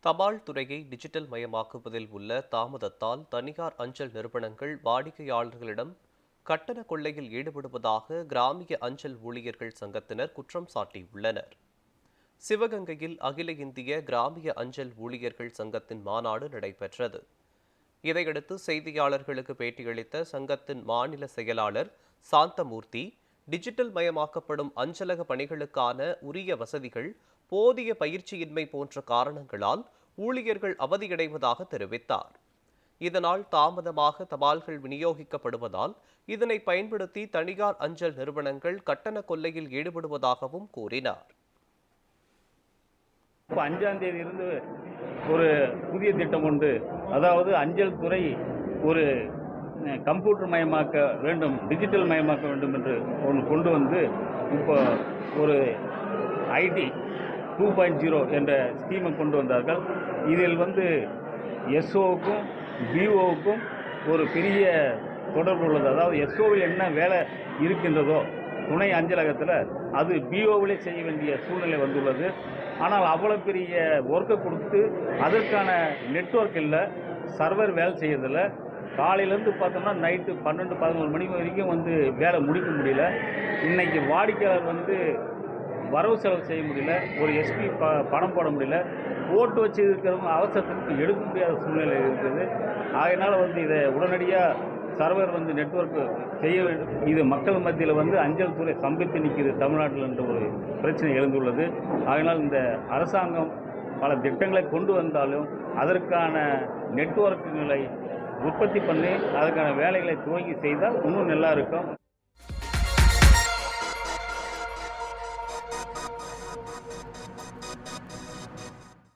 தபால் துறையை டிஜிட்டல் மயமாக்குவதில் உள்ள தாமதத்தால் தனியார் அஞ்சல் நிறுவனங்கள் வாடிக்கையாளர்களிடம் கட்டண கொள்ளையில் ஈடுபடுவதாக கிராமிய அஞ்சல் ஊழியர்கள் சங்கத்தினர் குற்றம் சாட்டியுள்ளனர். சிவகங்கையில் அகில இந்திய கிராமிய அஞ்சல் ஊழியர்கள் சங்கத்தின் மாநாடு நடைபெற்றது. இதையடுத்து செய்தியாளர்களுக்கு பேட்டியளித்த சங்கத்தின் மாநில செயலாளர் சாந்தமூர்த்தி, டிஜிட்டல் மயமாக்கப்படும் அஞ்சலக பணிகளுக்கான உரிய வசதிகள், போதிய பயிற்சியின்மை போன்ற காரணங்களால் ஊழியர்கள் அவதியடைவதாக தெரிவித்தார். இதனால் தாமதமாக தபால்கள் விநியோகிக்கப்படுவதால் இதனை பயன்படுத்தி தனியார் அஞ்சல் நிறுவனங்கள் கட்டண கொள்ளையில் ஈடுபடுவதாகவும் கூறினார். 5ஆம் தேதி இருந்து ஒரு புதிய திட்டம் உண்டு. அதாவது அஞ்சல் துறை ஒரு கம்ப்யூட்டர் மயமாக்க வேண்டும், டிஜிட்டல் மயமாக்க வேண்டும் என்று ஒன்று கொண்டு வந்து இப்போ ஒரு ஐடி 2.0 என்ற ஸ்கீமை கொண்டு வந்தார்கள். இதில் எஸ்ஓவுக்கும் பிஓவுக்கும் ஒரு பெரிய தொடர்பு உள்ளது. அதாவது எஸ்ஓவில் என்ன வேலை இருக்கின்றதோ துணை அஞ்சலகத்தில் அது பிஓவிலே செய்ய வேண்டிய சூழ்நிலை வந்துள்ளது. ஆனால் அவ்வளோ பெரிய ஒர்க்கை கொடுத்து அதற்கான நெட்வொர்க் இல்லை, சர்வர் வேலை செய்யறதில்லை. காலையிலேருந்து பார்த்தோம்னா நைட்டு 12-11 மணி வரைக்கும் வேலை முடிக்க முடியல. இன்னைக்கு வாடிக்கையாளர் வரவு செலவு செய்ய முடியல, ஒரு எஸ்பி பணம் போட முடியல, ஓட்டு வச்சு இருக்கிறவங்க அவசரத்துக்கு எடுக்க முடியாத சூழ்நிலை இருக்குது. அதனால் இதை உடனடியாக சர்வர் நெட்வொர்க் செய்ய வேண்டும். இது மக்கள் மத்தியில் அஞ்சல் துறை சம்பித்து நிற்கிது தமிழ்நாட்டில் என்ற ஒரு பிரச்சனை எழுந்துள்ளது. அதனால் இந்த அரசாங்கம் பல திட்டங்களை கொண்டு வந்தாலும் அதற்கான நெட்வொர்க்குகளை உற்பத்தி பண்ணி அதற்கான வேலைகளை துவங்கி செய்தால் இன்னும் நல்லா இருக்கும்.